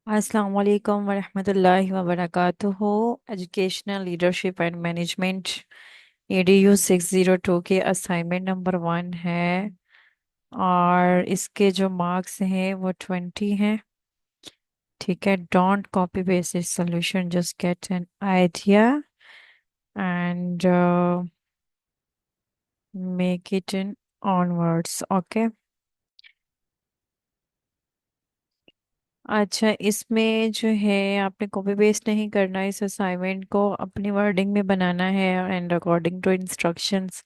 अस्सलाम वालेकुम वरहमतुल्लाहि वबरकातुहू। Educational leadership and management ADU 602 के असाइनमेंट नंबर 1 है। और इसके जो मार्क्स हैं वो 20 हैं। ठीक है, don't copy paste this solution, just get an idea and make it in onwards. Okay. अच्छा, इसमें जो है आपने कॉपी पेस्ट नहीं करना, इस असाइनमेंट को अपनी वर्डिंग में बनाना है एंड अकॉर्डिंग टू इंस्ट्रक्शंस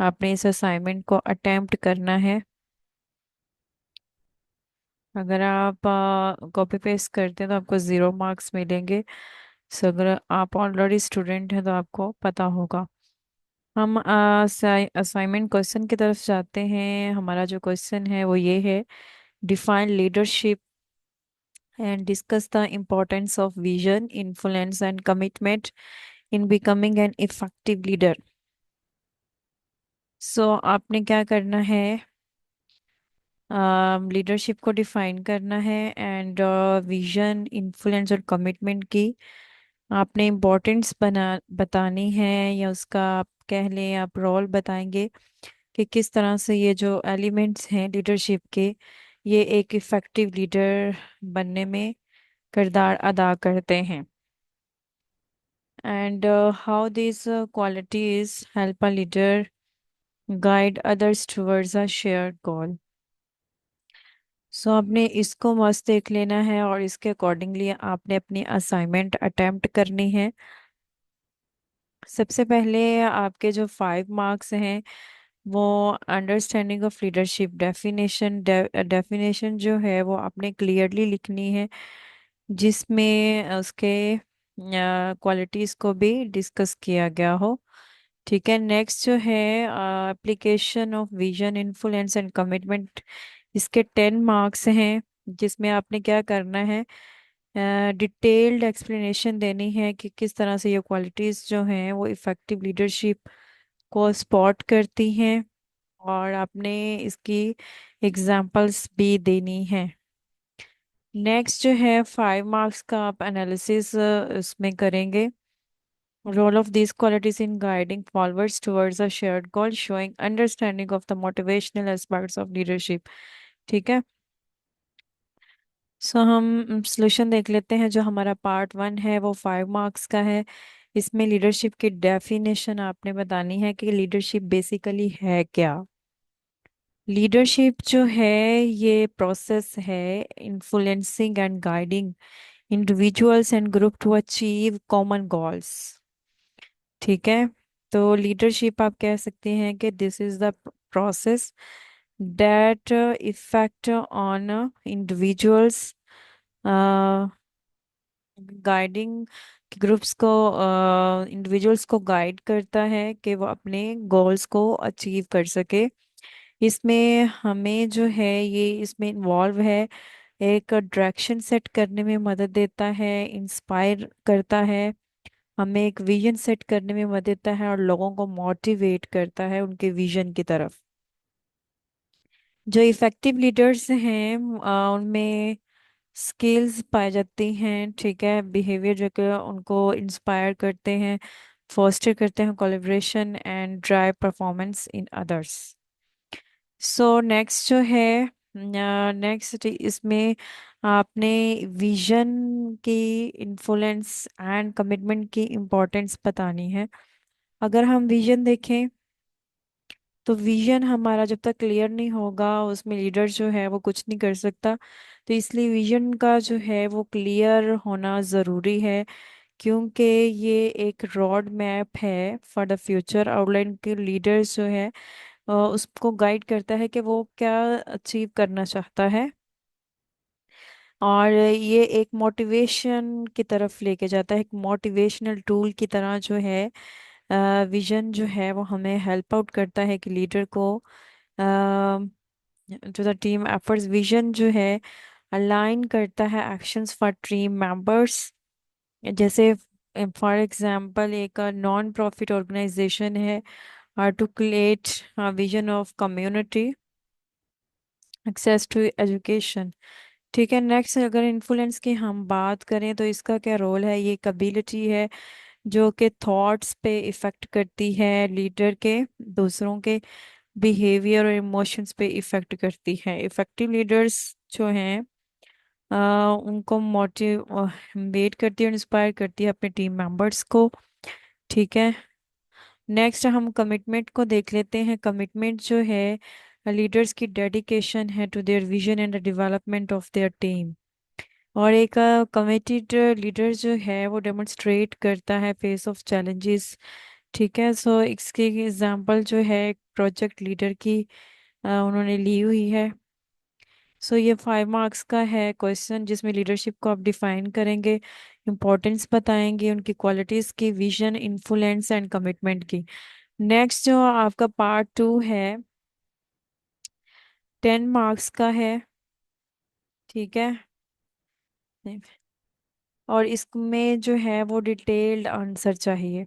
आपने इस असाइनमेंट को अटेम्प्ट करना है। अगर आप कॉपी पेस्ट करते हैं तो आपको 0 मार्क्स मिलेंगे। सो अगर आप ऑलरेडी स्टूडेंट हैं तो आपको पता होगा। हम असाइनमेंट क्वेश्चन की तरफ जाते हैं। हमारा जो क्वेश्चन है वो ये है: define leadership and discuss the importance of vision, influence, and commitment in becoming an effective leader। सो आपने क्या करना है? लीडरशिप को डिफाइन करना है एंड विजन, इन्फ्लुएंस और कमिटमेंट की आपने इम्पोर्टेंस बना बतानी है, या उसका आप कह लें आप रोल बताएंगे कि किस तरह से ये जो एलिमेंट्स हैं लीडरशिप के, ये एक इफेक्टिव लीडर बनने में किरदार अदा करते हैं। And how these qualities help a leader guide others towards a shared goal। सो आपने इसको मस्त देख लेना है और इसके अकॉर्डिंगली आपने अपनी असाइनमेंट अटेम्प्ट करनी है। सबसे पहले आपके जो 5 मार्क्स हैं वो understanding of leadership definition definition जो है वो आपने क्लियरली लिखनी है, जिसमें उसके क्वालिटीज़ को भी डिस्कस किया गया हो। ठीक है, नेक्स्ट जो है application of vision, influence and commitment, इसके 10 मार्क्स हैं, जिसमें आपने क्या करना है, डिटेल्ड एक्सप्लेनेशन देनी है कि किस तरह से ये क्वालिटीज़ जो हैं वो इफ़ेक्टिव लीडरशिप को स्पॉट करती हैं, और आपने इसकी एग्जांपल्स भी देनी है। नेक्स्ट जो है 5 मार्क्स का आप एनालिसिस इसमें करेंगे। Role of these qualities in guiding followers towards a shared goal, showing understanding of the motivational aspects of leadership। ठीक है। सो हम सॉल्यूशन देख लेते हैं। जो हमारा पार्ट 1 है वो 5 मार्क्स का है। इसमें लीडरशिप की डेफिनेशन आपने बतानी है कि लीडरशिप बेसिकली है क्या। लीडरशिप जो है ये प्रोसेस है influencing and guiding individuals and group to achieve common goals. ठीक है, तो लीडरशिप आप कह सकते हैं कि this is the process that effect on individuals, guiding groups को, इंडिविजुअल्स को गाइड करता है कि वो अपने गोल्स को अचीव कर सके। इसमें हमें जो है ये इसमें इन्वॉल्व है, एक डायरेक्शन सेट करने में मदद देता है, इंस्पायर करता है, हमें एक विजन सेट करने में मदद देता है और लोगों को मोटिवेट करता है उनके विजन की तरफ। जो इफेक्टिव लीडर्स हैं उनमें स्किल्स पाई जाती हैं। ठीक है, बिहेवियर जो कि उनको इंस्पायर करते हैं, फोस्टर करते हैं collaboration and drive performance in others. So next जो है, नेक्स्ट इसमें आपने विजन की इन्फ्लुएंस एंड कमिटमेंट की इम्पोर्टेंस बतानी है। अगर हम विजन देखें तो विजन हमारा जब तक क्लियर नहीं होगा उसमें लीडर जो है वो कुछ नहीं कर सकता। तो इसलिए विजन का जो है वो क्लियर होना ज़रूरी है, क्योंकि ये एक रोड मैप है फॉर द फ्यूचर आउटलाइन के लीडर्स जो है उसको गाइड करता है कि वो क्या अचीव करना चाहता है, और ये एक मोटिवेशन की तरफ लेके जाता है, एक मोटिवेशनल टूल की तरह जो है। विजन जो है वो हमें हेल्प आउट करता है कि लीडर को जो द टीम एफर्ट्स, विजन जो है अलाइन करता है एक्शंस फॉर टीम मेंबर्स। जैसे फॉर एग्जांपल एक नॉन प्रॉफिट ऑर्गेनाइजेशन है, articulate vision of community access to education. ठीक है, नेक्स्ट अगर इन्फ्लुएंस की हम बात करें तो इसका क्या रोल है, ये कैपेबिलिटी है जो कि थॉट्स पे इफेक्ट करती है लीडर के, दूसरों के बिहेवियर और इमोशंस पे इफेक्ट करती है। इफेक्टिव लीडर्स जो हैं उनको मोटिवेट करती है और इंस्पायर करती है अपने टीम मेंबर्स को। ठीक है, नेक्स्ट हम कमिटमेंट को देख लेते हैं। कमिटमेंट जो है लीडर्स की डेडिकेशन है to their vision and the development of their team. और एक कमिटेड लीडर जो है वो डेमोन्स्ट्रेट करता है फेस ऑफ चैलेंजेस। ठीक है, सो इसकी एग्जांपल जो है प्रोजेक्ट लीडर की उन्होंने ली हुई है। सो ये 5 मार्क्स का है क्वेश्चन जिसमें लीडरशिप को आप डिफाइन करेंगे, इंपॉर्टेंस बताएंगे उनकी क्वालिटीज की, विजन, इन्फ्लुएंस एंड कमिटमेंट की। नेक्स्ट जो आपका पार्ट 2 है, 10 मार्क्स का है। ठीक है, और इसमें जो है वो डिटेल्ड आंसर चाहिए।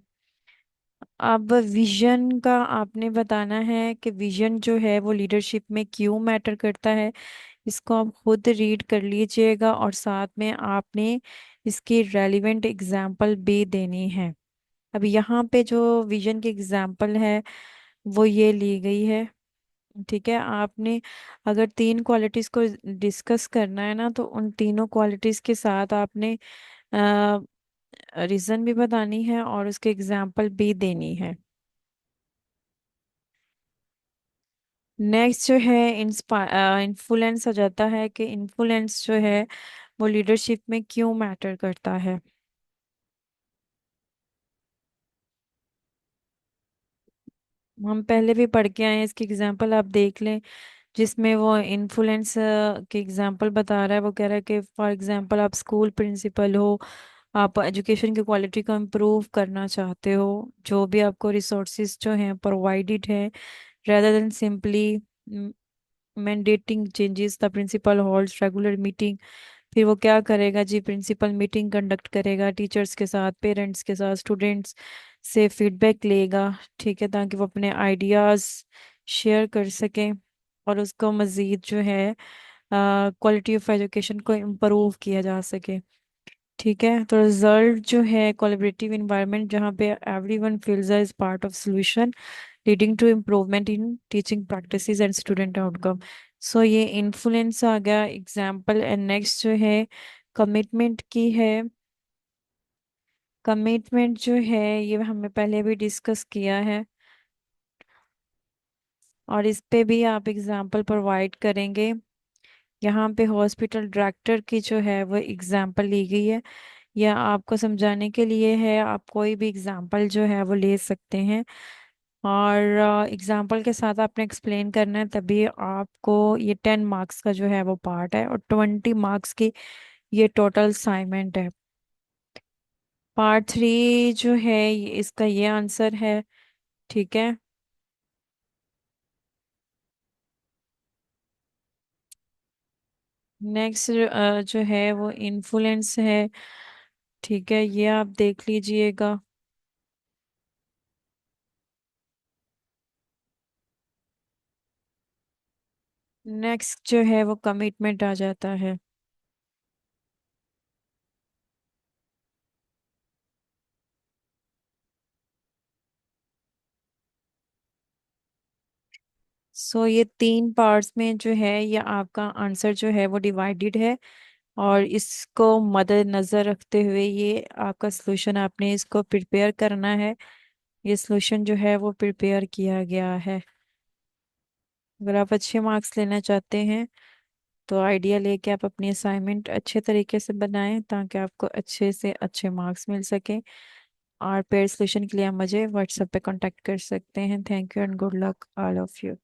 अब विजन का आपने बताना है कि विजन जो है वो लीडरशिप में क्यों मैटर करता है। इसको आप खुद रीड कर लीजिएगा और साथ में आपने इसकी रेलिवेंट एग्जाम्पल भी देनी है। अब यहाँ पे जो विजन की एग्जाम्पल है वो ये ली गई है। ठीक है, आपने अगर 3 क्वालिटीज को डिस्कस करना है ना तो उन तीनों क्वालिटीज के साथ आपने रीजन भी बतानी है और उसके एग्जाम्पल भी देनी है। नेक्स्ट जो है इन्फ्लुएंस हो जाता है कि इन्फ्लुएंस जो है वो लीडरशिप में क्यों मैटर करता है। हम पहले भी पढ़ के आए हैं, इसकी एग्जाम्पल आप देख लें जिसमें वो इन्फ्लुएंस की एग्जाम्पल बता रहा है। वो कह रहा है कि फॉर एग्जाम्पल आप स्कूल प्रिंसिपल हो, आप एजुकेशन की क्वालिटी को इम्प्रूव करना चाहते हो, जो भी आपको रिसोर्सेज जो हैं प्रोवाइडेड है, rather than simply mandating changes, the principal holds regular meeting। फिर वो क्या करेगा जी, प्रिंसिपल मीटिंग कंडक्ट करेगा टीचर्स के साथ, पेरेंट्स के साथ, स्टूडेंट्स से फीडबैक लेगा। ठीक है, ताकि वो अपने आइडियाज शेयर कर सकें और उसको मज़ीद जो है क्वालिटी ऑफ एजुकेशन को इम्प्रूव किया जा सके। ठीक है, तो रिजल्ट जो है कोलैबोरेटिव इन्वायरमेंट जहाँ पे everyone feels is part of solution leading to improvement in teaching practices and student outcome. So ये इन्फ्लुएंस आ गया एग्जाम्पल। एंड नेक्स्ट जो है कमिटमेंट की है। कमिटमेंट जो है ये हमें पहले भी डिस्कस किया है और इस पे भी आप एग्जाम्पल प्रोवाइड करेंगे। यहाँ पे हॉस्पिटल डायरेक्टर की जो है वो एग्जाम्पल ली गई है, या आपको समझाने के लिए है, आप कोई भी एग्जाम्पल जो है वो ले सकते हैं और एग्जाम्पल के साथ आपने एक्सप्लेन करना है, तभी आपको ये 10 मार्क्स का जो है वो पार्ट है और 20 मार्क्स की ये टोटल असाइनमेंट है। पार्ट 3 जो है इसका ये आंसर है। ठीक है, नेक्स्ट जो है वो इन्फ्लुएंस है। ठीक है, ये आप देख लीजिएगा। नेक्स्ट जो है वो कमिटमेंट आ जाता है। सो ये 3 पार्ट्स में जो है ये आपका आंसर जो है वो डिवाइडेड है और इसको मद्देनजर रखते हुए ये आपका सॉल्यूशन आपने इसको प्रिपेयर करना है। ये सॉल्यूशन जो है वो प्रिपेयर किया गया है। अगर आप अच्छे मार्क्स लेना चाहते हैं तो आइडिया लेके आप अपनी असाइनमेंट अच्छे तरीके से बनाएं ताकि आपको अच्छे से अच्छे मार्क्स मिल सके। और पेड सॉल्यूशन के लिए आप मुझे व्हाट्सएप पे कांटेक्ट कर सकते हैं। Thank you and good luck all of you.